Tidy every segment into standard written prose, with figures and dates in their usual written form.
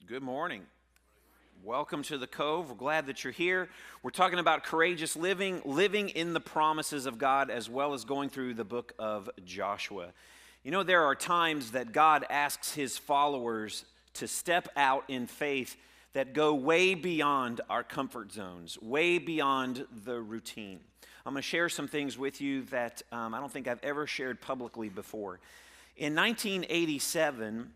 Good morning. Welcome to the Cove. We're glad that you're here. We're talking about courageous living, living in the promises of God, as well as going through the book of Joshua. You know, there are times that God asks his followers to step out in faith that go way beyond our comfort zones, way beyond the routine. I'm going to share some things with you that I don't think I've ever shared publicly before. In 1987,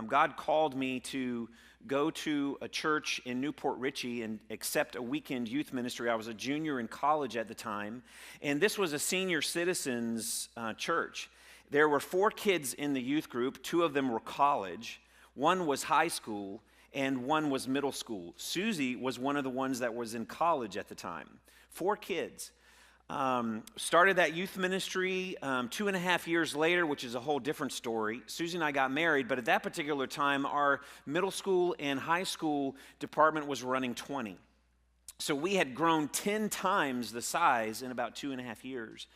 God called me to go to a church in Newport Richey and accept a weekend youth ministry. I was a junior in college at the time, and this was a senior citizens church. There were 4 kids in the youth group. 2 of them were college, 1 was high school, and 1 was middle school. Susie was one of the ones that was in college at the time. 4 kids. Started that youth ministry 2.5 years later, which is a whole different story. Susie and I got married, but at that particular time, our middle school and high school department was running 20. So we had grown 10 times the size in about 2.5 years.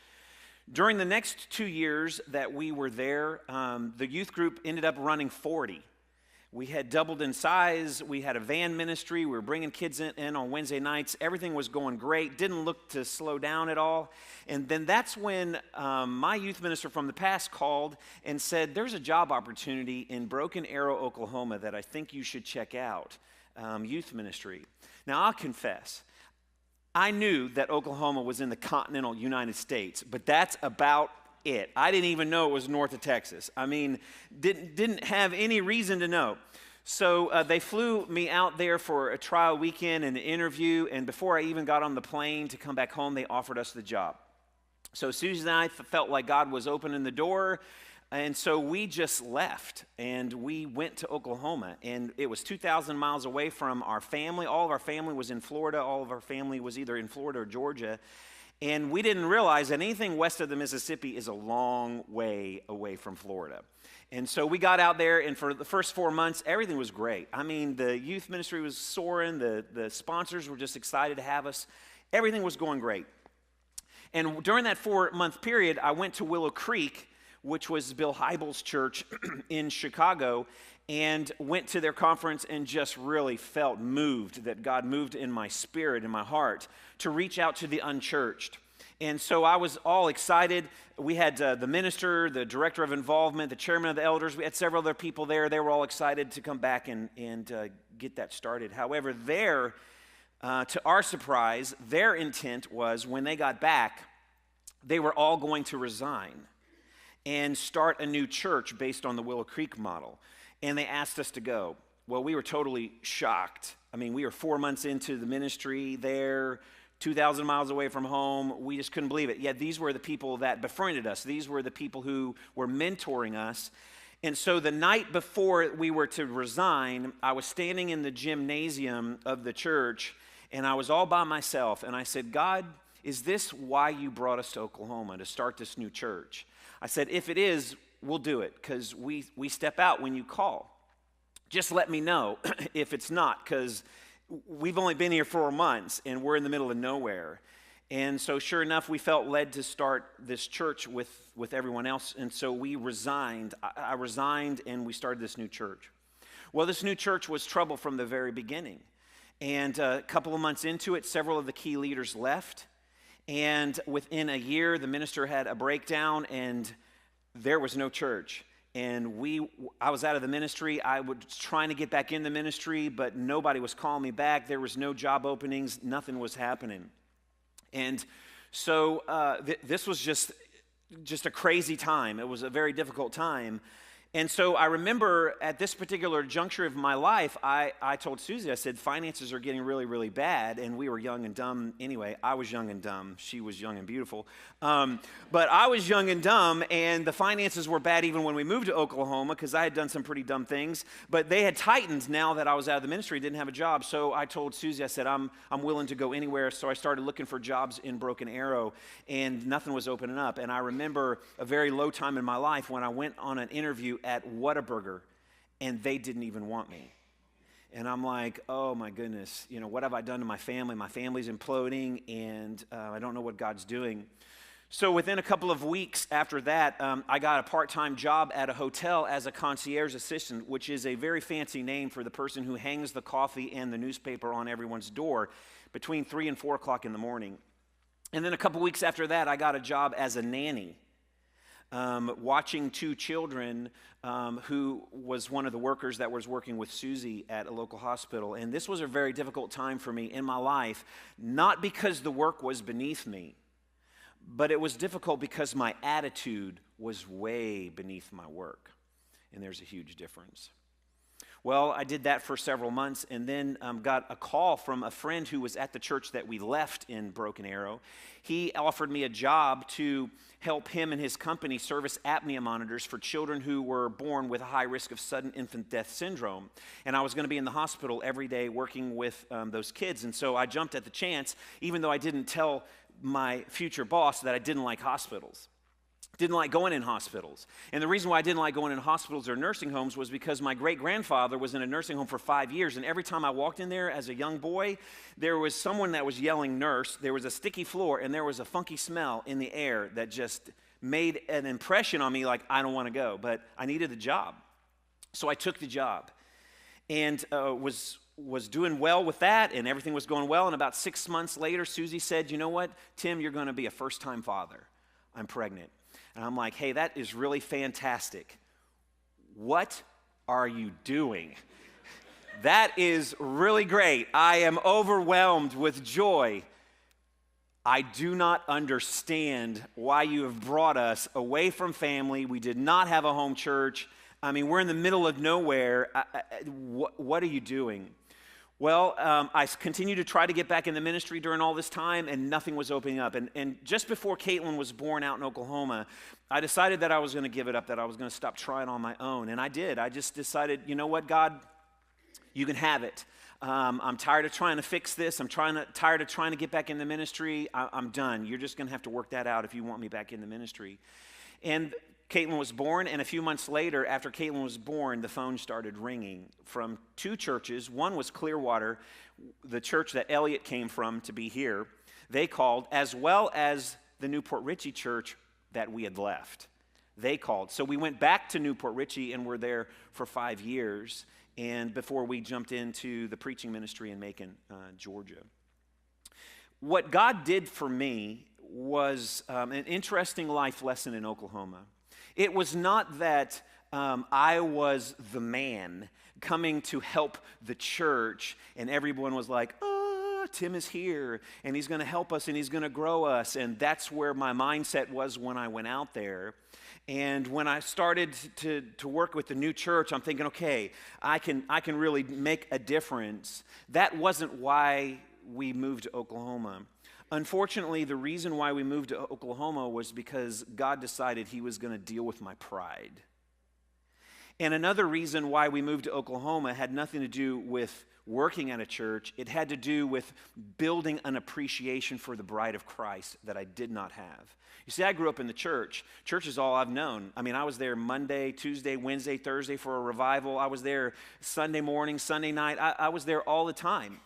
During the next 2 years that we were there, the youth group ended up running 40. We had doubled in size. We had a van ministry. We were bringing kids in on Wednesday nights. Everything was going great. Didn't look to slow down at all. And then that's when my youth minister from the past called and said, there's a job opportunity in Broken Arrow, Oklahoma that I think you should check out, youth ministry. Now, I'll confess, I knew that Oklahoma was in the continental United States, but that's about it. I didn't even know it was north of Texas. I mean, didn't have any reason to know. So they flew me out there for a trial weekend and an interview, and before I even got on the plane to come back home, they offered us the job. So Susie and I felt like God was opening the door, and so we just left, and we went to Oklahoma, and it was 2,000 miles away from our family. All of our family was in Florida. All of our family was either in Florida or Georgia. And we didn't realize that anything west of the Mississippi is a long way away from Florida. And so we got out there, and for the first 4 months, everything was great. I mean, the youth ministry was soaring. The sponsors were just excited to have us. Everything was going great. And during that 4-month period, I went to Willow Creek, which was Bill Hybels' church in Chicago, and went to their conference and just really felt moved, that God moved in my spirit, in my heart, to reach out to the unchurched. And so I was all excited. We had the minister, the director of involvement, the chairman of the elders. We had several other people there. They were all excited to come back and get that started. However, to our surprise, their intent was when they got back, they were all going to resign and start a new church based on the Willow Creek model. And they asked us to go. Well, we were totally shocked. I mean, we were 4 months into the ministry there, 2,000 miles away from home. We just couldn't believe it. Yet these were the people that befriended us. These were the people who were mentoring us. And so the night before we were to resign, I was standing in the gymnasium of the church, and I was all by myself. And I said, God, is this why you brought us to Oklahoma, to start this new church? I said, if it is, we'll do it, because we step out when you call. Just let me know if it's not, because we've only been here 4 months, and we're in the middle of nowhere. And so sure enough, we felt led to start this church with everyone else, and so we resigned. I resigned, and we started this new church. Well, this new church was trouble from the very beginning. And a couple of months into it, several of the key leaders left. And within a year, the minister had a breakdown, and there was no church. And I was out of the ministry. I was trying to get back in the ministry, but nobody was calling me back. There was no job openings. Nothing was happening. And so this was just a crazy time. It was a very difficult time. And so I remember at this particular juncture of my life, I told Susie, I said, finances are getting really, really bad. And we were young and dumb anyway. I was young and dumb. She was young and beautiful. But I was young and dumb, and the finances were bad even when we moved to Oklahoma, because I had done some pretty dumb things. But they had tightened now that I was out of the ministry, didn't have a job. So I told Susie, I said, I'm willing to go anywhere. So I started looking for jobs in Broken Arrow, and nothing was opening up. And I remember a very low time in my life when I went on an interview at Whataburger, and they didn't even want me. And I'm like, oh my goodness, what have I done to my family? My family's imploding, and I don't know what God's doing. So within a couple of weeks after that, I got a part-time job at a hotel as a concierge assistant, which is a very fancy name for the person who hangs the coffee and the newspaper on everyone's door between 3 and 4 o'clock in the morning. And then a couple weeks after that, I got a job as a nanny, watching 2 children who was one of the workers that was working with Susie at a local hospital. And this was a very difficult time for me in my life, not because the work was beneath me, but it was difficult because my attitude was way beneath my work. And there's a huge difference. Well, I did that for several months and then got a call from a friend who was at the church that we left in Broken Arrow. He offered me a job to help him and his company service apnea monitors for children who were born with a high risk of sudden infant death syndrome. And I was going to be in the hospital every day working with those kids. And so I jumped at the chance, even though I didn't tell my future boss that I didn't like hospitals. Didn't like going in hospitals. And the reason why I didn't like going in hospitals or nursing homes was because my great-grandfather was in a nursing home for 5 years, and every time I walked in there as a young boy, there was someone that was yelling nurse, there was a sticky floor, and there was a funky smell in the air that just made an impression on me like, I don't want to go, but I needed the job. So I took the job and was doing well with that, and everything was going well, and about 6 months later, Susie said, you know what, Tim, you're going to be a first-time father. I'm pregnant. And I'm like, hey, that is really fantastic. What are you doing? That is really great. I am overwhelmed with joy. I do not understand why you have brought us away from family. We did not have a home church. I mean, we're in the middle of nowhere. What are you doing? Well, I continued to try to get back in the ministry during all this time, and nothing was opening up. And just before Caitlin was born out in Oklahoma, I decided that I was going to give it up, that I was going to stop trying on my own. And I did. I just decided, you know what, God, you can have it. I'm tired of trying to fix this. I'm tired of trying to get back in the ministry. I'm done. You're just going to have to work that out if you want me back in the ministry. And Caitlin was born, and a few months later, after Caitlin was born, the phone started ringing from 2 churches. One was Clearwater, the church that Elliot came from to be here. They called, as well as the Newport Richey church that we had left. They called. So we went back to Newport Richey and were there for 5 years, and before we jumped into the preaching ministry in Macon, Georgia. What God did for me was an interesting life lesson in Oklahoma. It was not that I was the man coming to help the church and everyone was like, oh, Tim is here and he's going to help us and he's going to grow us. And that's where my mindset was when I went out there. And when I started to work with the new church, I'm thinking, okay, I can really make a difference. That wasn't why we moved to Oklahoma. Unfortunately, the reason why we moved to Oklahoma was because God decided he was going to deal with my pride. And another reason why we moved to Oklahoma had nothing to do with working at a church. It had to do with building an appreciation for the bride of Christ that I did not have. You see, I grew up in the church. Church is all I've known. I mean, I was there Monday, Tuesday, Wednesday, Thursday for a revival. I was there Sunday morning, Sunday night. I was there all the time.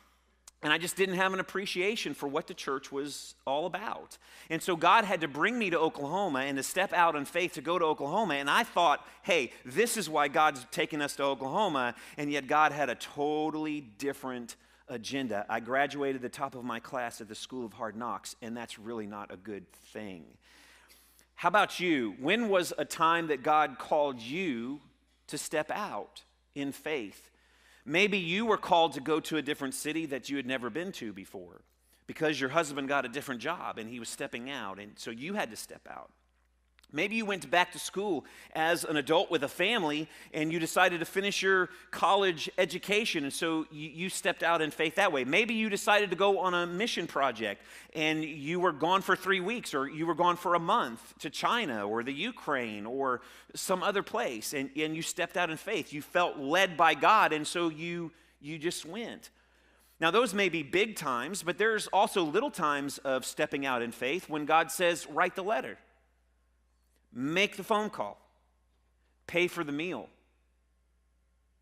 And I just didn't have an appreciation for what the church was all about. And so God had to bring me to Oklahoma and to step out in faith to go to Oklahoma. And I thought, hey, this is why God's taking us to Oklahoma. And yet God had a totally different agenda. I graduated the top of my class at the School of Hard Knocks, and that's really not a good thing. How about you? When was a time that God called you to step out in faith? Maybe you were called to go to a different city that you had never been to before because your husband got a different job and he was stepping out, and so you had to step out. Maybe you went back to school as an adult with a family and you decided to finish your college education, and so you stepped out in faith that way. Maybe you decided to go on a mission project and you were gone for 3 weeks, or you were gone for a month to China or the Ukraine or some other place, and you stepped out in faith. You felt led by God, and so you just went. Now, those may be big times, but there's also little times of stepping out in faith when God says, write the letter. Make the phone call, pay for the meal,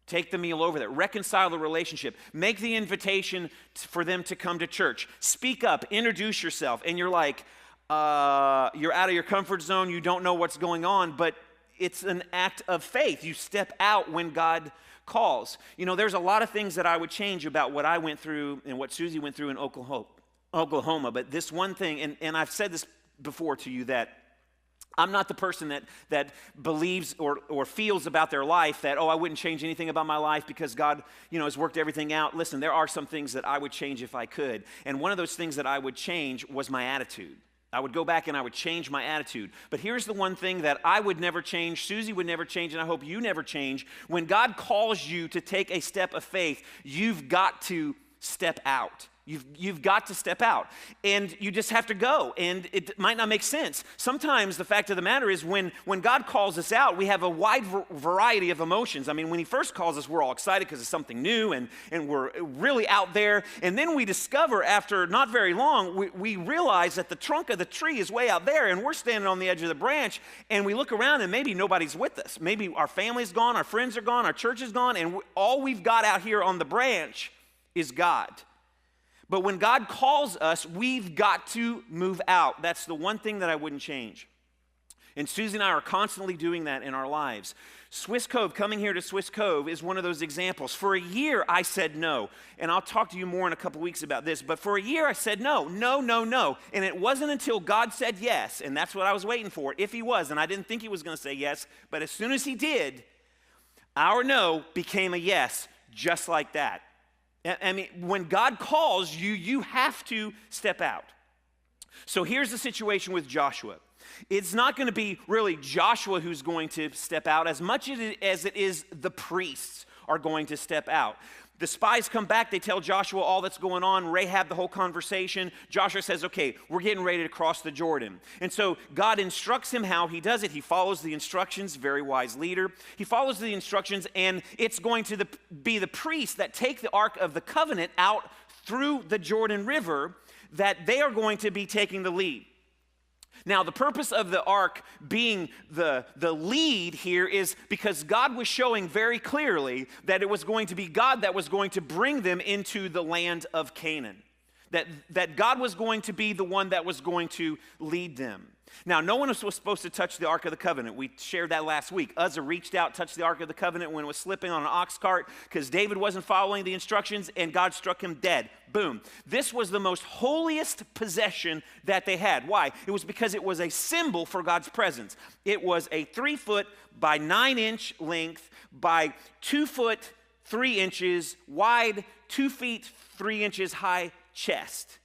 take the meal over there, reconcile the relationship, make the invitation for them to come to church, speak up, introduce yourself, and you're like, You're out of your comfort zone. You don't know what's going on, but it's an act of faith. You step out when God calls. You know, there's a lot of things that I would change about what I went through and what Susie went through in Oklahoma. But this one thing, and I've said this before to you, that I'm not the person that believes or feels about their life that, oh, I wouldn't change anything about my life because God, has worked everything out. Listen, there are some things that I would change if I could. And one of those things that I would change was my attitude. I would go back and I would change my attitude. But here's the one thing that I would never change, Susie would never change, and I hope you never change. When God calls you to take a step of faith, you've got to step out. You've got to step out, and you just have to go, and it might not make sense. Sometimes the fact of the matter is when God calls us out, we have a wide variety of emotions. I mean, when he first calls us, we're all excited because it's something new, and we're really out there, and then we discover after not very long, we realize that the trunk of the tree is way out there, and we're standing on the edge of the branch, and we look around, and maybe nobody's with us. Maybe our family's gone, our friends are gone, our church is gone, and all we've got out here on the branch is God. But when God calls us, we've got to move out. That's the one thing that I wouldn't change. And Susie and I are constantly doing that in our lives. Swiss Cove, coming here to Swiss Cove is one of those examples. For a year, I said no. And I'll talk to you more in a couple weeks about this. But for a year, I said no. And it wasn't until God said yes, and that's what I was waiting for, if he was. And I didn't think he was going to say yes. But as soon as he did, our no became a yes, just like that. I mean, when God calls you, you have to step out. So here's the situation with Joshua. It's not going to be really Joshua who's going to step out as much as it is the priests are going to step out. The spies come back, they tell Joshua all that's going on, Rahab the whole conversation. Joshua says, okay, we're getting ready to cross the Jordan. And so God instructs him how he does it. He follows the instructions, very wise leader. He follows the instructions, and it's going to be the priests that take the Ark of the Covenant out through the Jordan River, that they are going to be taking the lead. Now, the purpose of the ark being the lead here is because God was showing very clearly that it was going to be God that was going to bring them into the land of Canaan. That God was going to be the one that was going to lead them. Now, no one was supposed to touch the Ark of the Covenant. We shared that last week. Uzzah reached out, touched the Ark of the Covenant when it was slipping on an ox cart because David wasn't following the instructions, and God struck him dead. Boom. This was the most holiest possession that they had. Why? It was because it was a symbol for God's presence. It was a 3-foot by 9-inch length by 2 foot 3 inches wide, 2 feet 3 inches high chest.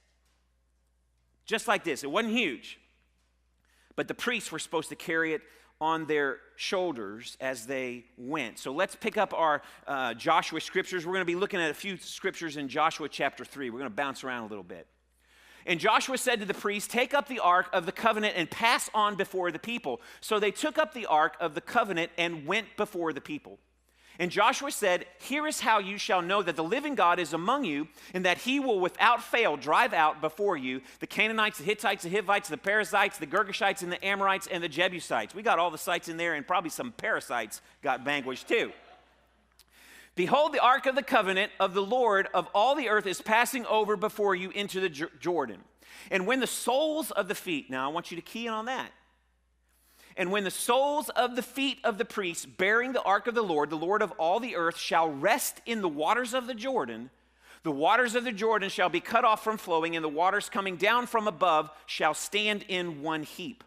Just like this. It wasn't huge. But the priests were supposed to carry it on their shoulders as they went. So let's pick up our Joshua scriptures. We're going to be looking at a few scriptures in Joshua chapter 3. We're going to bounce around a little bit. And Joshua said to the priests, take up the ark of the covenant and pass on before the people. So they took up the ark of the covenant and went before the people. And Joshua said, here is how you shall know that the living God is among you, and that he will without fail drive out before you the Canaanites, the Hittites, the Hivites, the Perizzites, the Girgashites, and the Amorites, and the Jebusites. We got all the sites in there, and probably some parasites got vanquished too. Behold, the ark of the covenant of the Lord of all the earth is passing over before you into the Jordan. And when the soles of the feet, now I want you to key in on that. And when the soles of the feet of the priests bearing the ark of the Lord of all the earth, shall rest in the waters of the waters of the Jordan shall be cut off from flowing, and the waters coming down from above shall stand in one heap.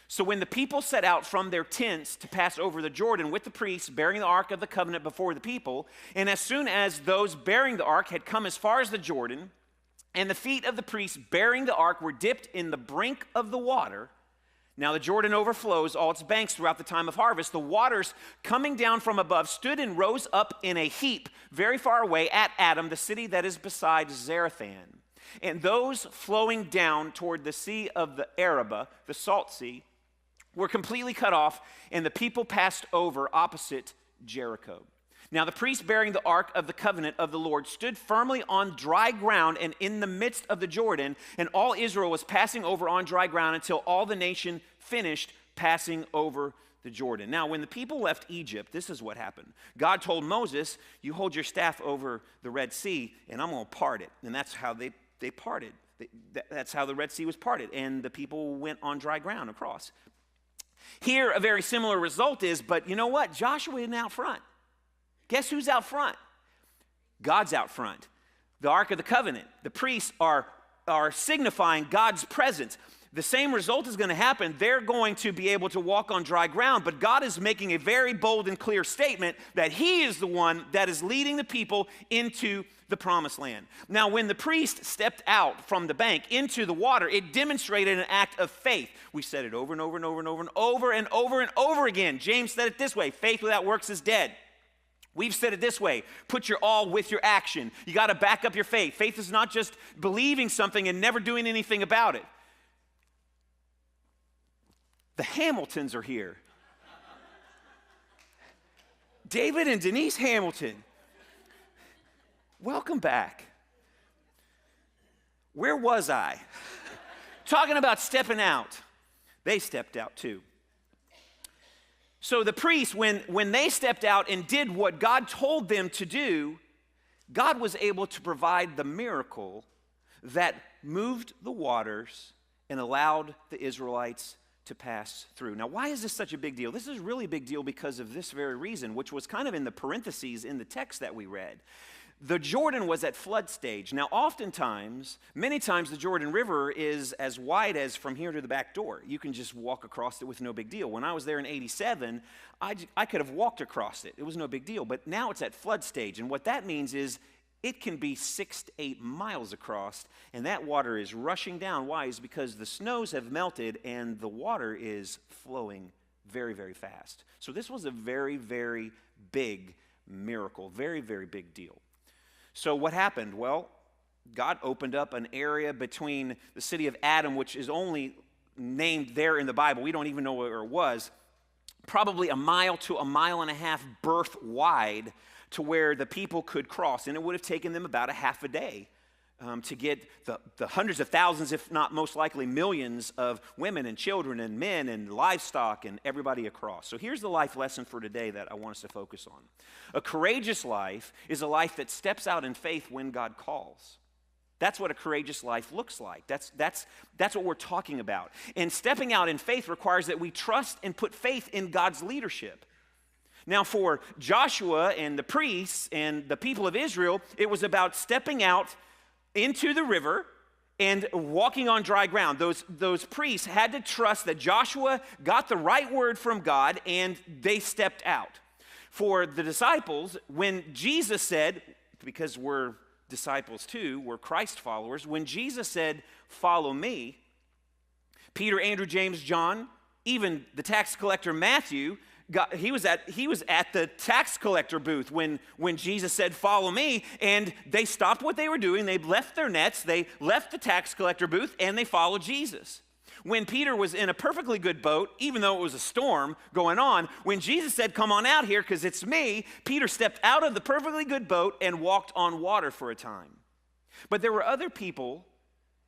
So when the people set out from their tents to pass over the Jordan with the priests bearing the ark of the covenant before the people, and as soon as those bearing the ark had come as far as the Jordan, and the feet of the priests bearing the ark were dipped in the brink of the water, now the Jordan overflows all its banks throughout the time of harvest. The waters coming down from above stood and rose up in a heap very far away at Adam, the city that is beside Zarethan. And those flowing down toward the sea of the Arabah, the salt sea, were completely cut off, and the people passed over opposite Jericho. Now the priest bearing the ark of the covenant of the Lord stood firmly on dry ground and in the midst of the Jordan, and all Israel was passing over on dry ground until all the nation finished passing over the Jordan. Now when the people left Egypt, this is what happened. God told Moses, you hold your staff over the Red Sea, and I'm going to part it. And that's how they parted That's how the Red Sea was parted, and the people went on dry ground across. Here, a very similar result is, but you know what? Joshua isn't out front. Guess who's out front? God's out front. The Ark of the Covenant, the priests are signifying God's presence. The same result is going to happen. They're going to be able to walk on dry ground, but God is making a very bold and clear statement that he is the one that is leading the people into the promised land. Now, when the priest stepped out from the bank into the water, it demonstrated an act of faith. We said it over and over and over and over and over and over and over again. James said it this way: faith without works is dead. We've said it this way: put your all with your action. You got to back up your faith. Faith is not just believing something and never doing anything about it. The Hamiltons are here. David and Denise Hamilton. Welcome back. Where was I? Talking about stepping out. They stepped out too. So the priests, when they stepped out and did what God told them to do, God was able to provide the miracle that moved the waters and allowed the Israelites to pass through. Now, why is this such a big deal? This is really a big deal because of this very reason, which was kind of in the parentheses in the text that we read. The Jordan was at flood stage. Now, many times the Jordan River is as wide as from here to the back door. You can just walk across it with no big deal. When I was there in 87, I could have walked across it. It was no big deal. But now it's at flood stage. And what that means is it can be 6 to 8 miles across, and that water is rushing down. Why? It's because the snows have melted and the water is flowing very, very fast. So this was a very, very big miracle, very, very big deal. So what happened? Well, God opened up an area between the city of Adam, which is only named there in the Bible. We don't even know where it was. Probably a mile to a mile and a half berth wide to where the people could cross. And it would have taken them about a half a day to get the hundreds of thousands, if not most likely millions of women and children and men and livestock and everybody across. So here's the life lesson for today that I want us to focus on. A courageous life is a life that steps out in faith when God calls. That's what a courageous life looks like. That's what we're talking about. And stepping out in faith requires that we trust and put faith in God's leadership. Now, for Joshua and the priests and the people of Israel, it was about stepping out into the river and walking on dry ground. Those priests had to trust that Joshua got the right word from God, and they stepped out. For the disciples, when Jesus said, because we're disciples too, we're Christ followers, when Jesus said, "Follow me," Peter, Andrew, James, John, even the tax collector Matthew, he was at the tax collector booth when Jesus said, "Follow me," and they stopped what they were doing. They left their nets, they left the tax collector booth, and they followed Jesus. When Peter was in a perfectly good boat, even though it was a storm going on, when Jesus said, "Come on out here because it's me," Peter stepped out of the perfectly good boat and walked on water for a time. But there were other people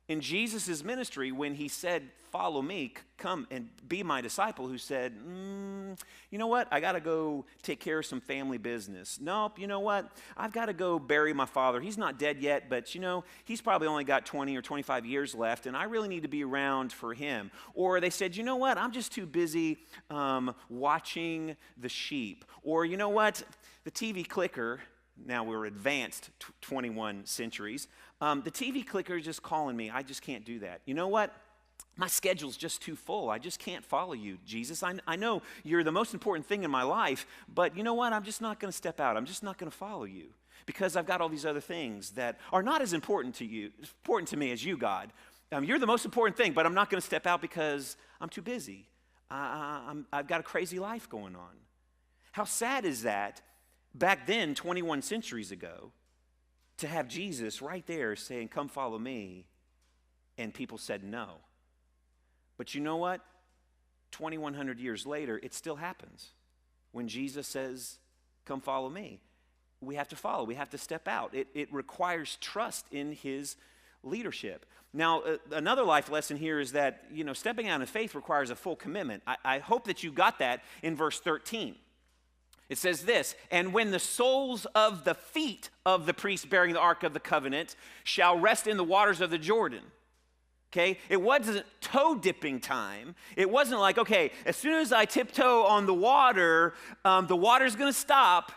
in Jesus' ministry when he said, "Follow me, come and be my disciple," who said, "You know what? I got to go take care of some family business. Nope, you know what? I've got to go bury my father. He's not dead yet, but he's probably only got 20 or 25 years left, and I really need to be around for him." Or they said, "You know what? I'm just too busy watching the sheep." Or, "You know what? The TV clicker," now we're advanced 21 centuries, "the TV clicker is just calling me. I just can't do that. You know what? My schedule's just too full. I just can't follow you, Jesus. I know you're the most important thing in my life, but you know what? I'm just not going to step out. I'm just not going to follow you because I've got all these other things that are not as important to me as you, God. You're the most important thing, but I'm not going to step out because I'm too busy. I've got a crazy life going on." How sad is that back then, 21 centuries ago, to have Jesus right there saying, "Come follow me," and people said no. But you know what? 2,100 years later, it still happens. When Jesus says, "Come follow me," we have to follow. We have to step out. It requires trust in his leadership. Now, another life lesson here is that, stepping out in faith requires a full commitment. I hope that you got that in verse 13. It says this, "And when the soles of the feet of the priests bearing the Ark of the Covenant shall rest in the waters of the Jordan." Okay, it wasn't toe dipping time. It wasn't like, okay, as soon as I tiptoe on the water's going to stop.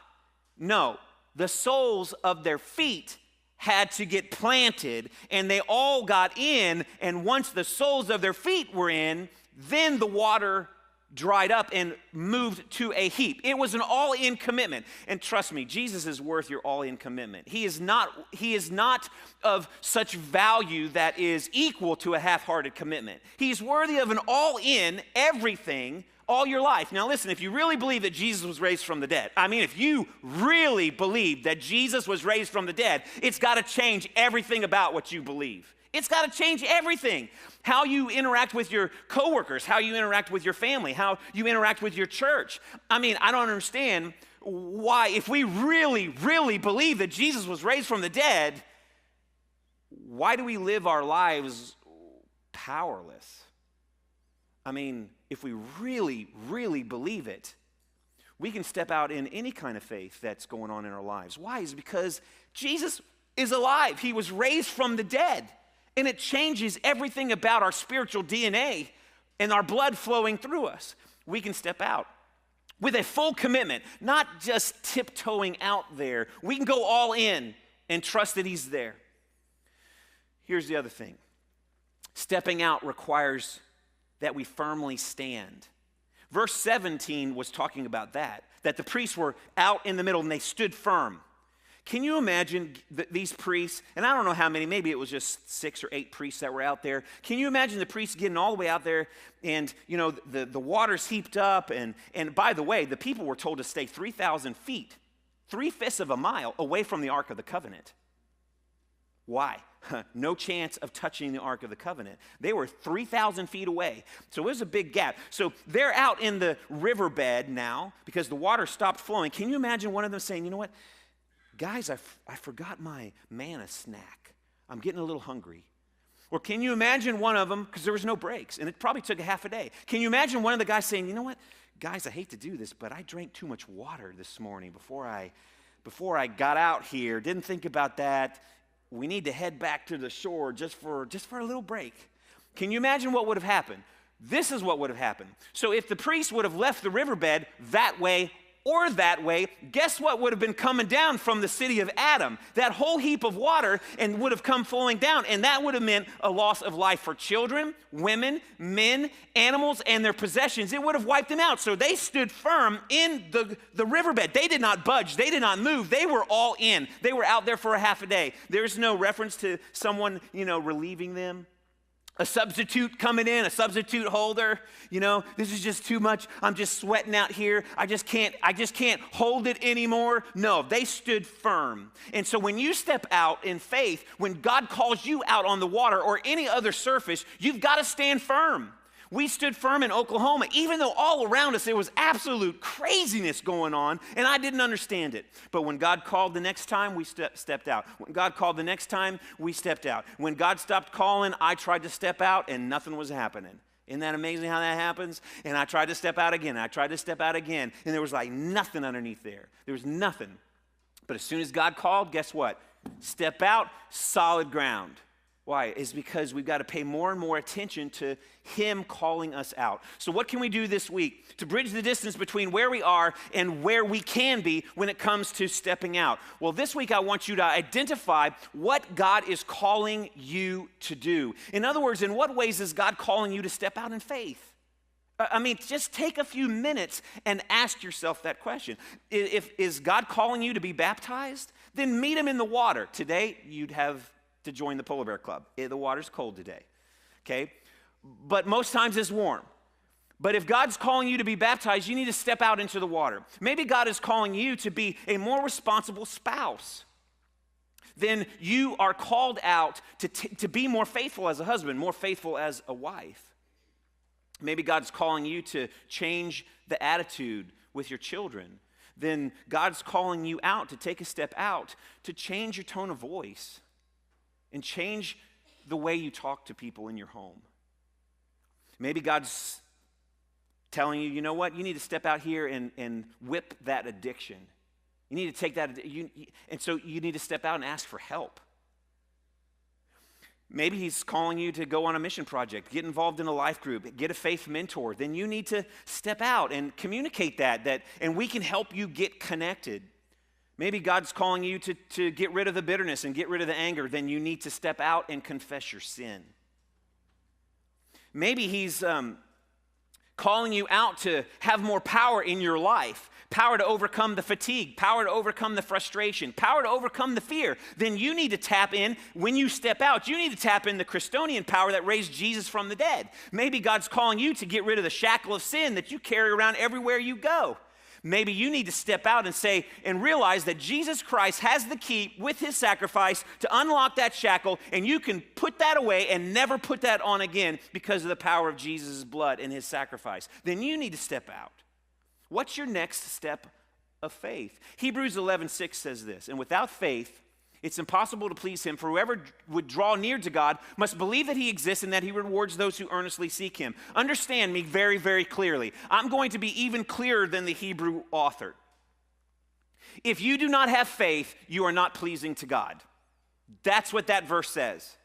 No, the soles of their feet had to get planted, and they all got in, and once the soles of their feet were in, then the water dried up and moved to a heap. It was an all-in commitment. And trust me, Jesus is worth your all-in commitment. He is not of such value that is equal to a half-hearted commitment. He's worthy of an all-in, everything, all your life. Now listen, if you really believe that Jesus was raised from the dead, if you really believe that Jesus was raised from the dead, it's got to change everything about what you believe. It's got to change everything. How you interact with your coworkers, how you interact with your family, how you interact with your church. I don't understand why, if we really, really believe that Jesus was raised from the dead, why do we live our lives powerless? If we really, really believe it, we can step out in any kind of faith that's going on in our lives. Why? It's because Jesus is alive. He was raised from the dead. And it changes everything about our spiritual DNA and our blood flowing through us. We can step out with a full commitment, not just tiptoeing out there. We can go all in and trust that He's there. Here's the other thing. Stepping out requires that we firmly stand. Verse 17 was talking about that the priests were out in the middle and they stood firm. Can you imagine these priests, and I don't know how many, maybe it was just 6 or 8 priests that were out there. Can you imagine the priests getting all the way out there and, the water's heaped up, and by the way, the people were told to stay 3,000 feet, 3/5 of a mile away from the Ark of the Covenant. Why? No chance of touching the Ark of the Covenant. They were 3,000 feet away. So it was a big gap. So they're out in the riverbed now because the water stopped flowing. Can you imagine one of them saying, you know what? Guys, I forgot my manna snack. I'm getting a little hungry. Or can you imagine one of them, because there was no breaks, and it probably took a half a day. Can you imagine one of the guys saying, you know what? Guys, I hate to do this, but I drank too much water this morning before I got out here. Didn't think about that. We need to head back to the shore just for a little break. Can you imagine what would have happened? This is what would have happened. So if the priest would have left the riverbed that way or that way, guess what would have been coming down from the city of Adam? That whole heap of water and would have come flowing down, and that would have meant a loss of life for children, women, men, animals, and their possessions. It would have wiped them out. So they stood firm in the riverbed. They did not budge. They did not move. They were all in. They were out there for a half a day. There's no reference to someone, relieving them. A substitute coming in, a substitute holder, this is just too much. I'm just sweating out here. I just can't hold it anymore. No, they stood firm. And so when you step out in faith, when God calls you out on the water or any other surface, you've got to stand firm. We stood firm in Oklahoma, even though all around us there was absolute craziness going on, and I didn't understand it. But when God called the next time, we stepped out. When God called the next time, we stepped out. When God stopped calling, I tried to step out, and nothing was happening. Isn't that amazing how that happens? And I tried to step out again. I tried to step out again, and there was like nothing underneath there. There was nothing. But as soon as God called, guess what? Step out, solid ground. Why? It's because we've got to pay more and more attention to Him calling us out. So what can we do this week to bridge the distance between where we are and where we can be when it comes to stepping out? Well, this week I want you to identify what God is calling you to do. In other words, in what ways is God calling you to step out in faith? Just take a few minutes and ask yourself that question. Is God calling you to be baptized? Then meet Him in the water. Today, you'd have to join the Polar Bear Club. The water's cold today, okay? But most times it's warm. But if God's calling you to be baptized, you need to step out into the water. Maybe God is calling you to be a more responsible spouse. Then you are called out to be more faithful as a husband, more faithful as a wife. Maybe God's calling you to change the attitude with your children. Then God's calling you out to take a step out, to change your tone of voice and change the way you talk to people in your home. Maybe God's telling you, you know what, you need to step out here and whip that addiction. You need to take that, and so you need to step out and ask for help. Maybe he's calling you to go on a mission project, get involved in a life group, get a faith mentor. Then you need to step out and communicate that and we can help you get connected. Maybe God's calling you to get rid of the bitterness and get rid of the anger. Then you need to step out and confess your sin. Maybe he's calling you out to have more power in your life, power to overcome the fatigue, power to overcome the frustration, power to overcome the fear. Then you need to tap in, when you step out, you need to tap in the Christonian power that raised Jesus from the dead. Maybe God's calling you to get rid of the shackle of sin that you carry around everywhere you go. Maybe you need to step out and say and realize that Jesus Christ has the key with his sacrifice to unlock that shackle, and you can put that away and never put that on again because of the power of Jesus' blood and his sacrifice. Then you need to step out. What's your next step of faith? Hebrews 11:6 says this, and without faith, it's impossible to please him, for whoever would draw near to God must believe that he exists and that he rewards those who earnestly seek him. Understand me very, very clearly. I'm going to be even clearer than the Hebrew author. If you do not have faith, you are not pleasing to God. That's what that verse says.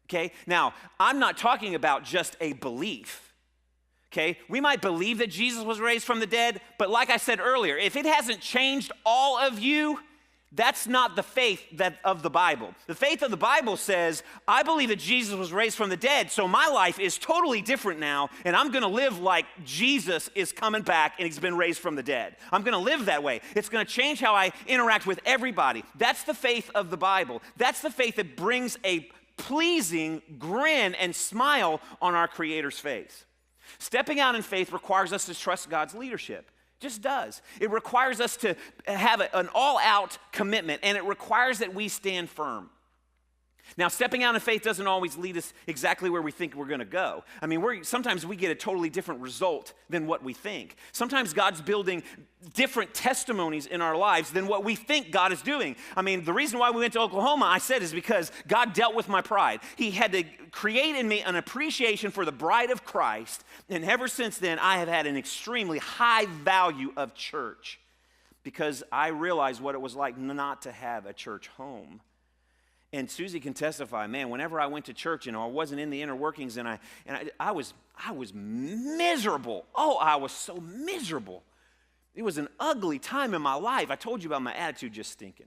Okay? Now, I'm not talking about just a belief. Okay? We might believe that Jesus was raised from the dead, but like I said earlier, if it hasn't changed all of you, that's not the faith of the Bible. The faith of the Bible says, I believe that Jesus was raised from the dead, so my life is totally different now, and I'm going to live like Jesus is coming back and he's been raised from the dead. I'm going to live that way. It's going to change how I interact with everybody. That's the faith of the Bible. That's the faith that brings a pleasing grin and smile on our Creator's face. Stepping out in faith requires us to trust God's leadership. Just does. It requires us to have an all-out commitment, and it requires that we stand firm. Now, stepping out in faith doesn't always lead us exactly where we think we're going to go. I mean, sometimes we get a totally different result than what we think. Sometimes God's building different testimonies in our lives than what we think God is doing. I mean, the reason why we went to Oklahoma, I said, is because God dealt with my pride. He had to create in me an appreciation for the bride of Christ, and ever since then, I have had an extremely high value of church because I realized what it was like not to have a church home. And Susie can testify, man, whenever I went to church, I wasn't in the inner workings, and I was miserable. Oh, I was so miserable. It was an ugly time in my life. I told you about my attitude just stinking.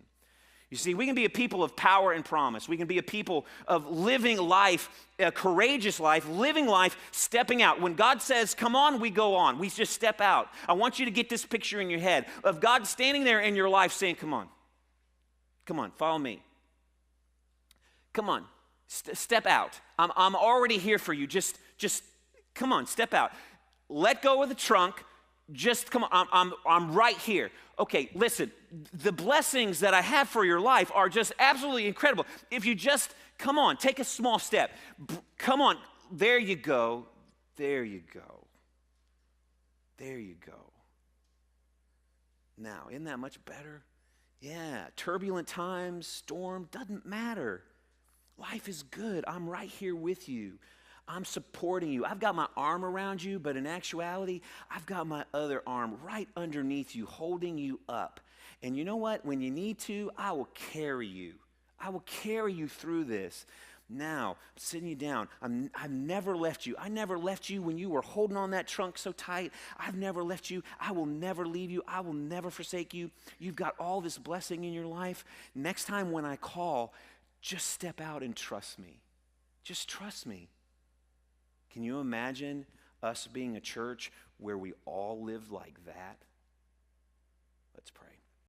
You see, we can be a people of power and promise. We can be a people of living life, a courageous life, living life, stepping out. When God says, come on, we go on. We just step out. I want you to get this picture in your head of God standing there in your life saying, come on, follow me. Come on, step out. I'm already here for you. Just come on, step out. Let go of the trunk. Just come on, I'm right here. Okay, listen, the blessings that I have for your life are just absolutely incredible. If you just, come on, take a small step. Come on, there you go. There you go. There you go. Now, isn't that much better? Yeah, turbulent times, storm, doesn't matter. Life is good. I'm right here with you. I'm supporting you. I've got my arm around you, but in actuality, I've got my other arm right underneath you, holding you up. And you know what? When you need to, I will carry you. I will carry you through this. Now, I'm sitting you down. I've never left you. I never left you when you were holding on that trunk so tight. I've never left you. I will never leave you. I will never forsake you. You've got all this blessing in your life. Next time when I call, just step out and trust me. Just trust me. Can you imagine us being a church where we all live like that? Let's pray.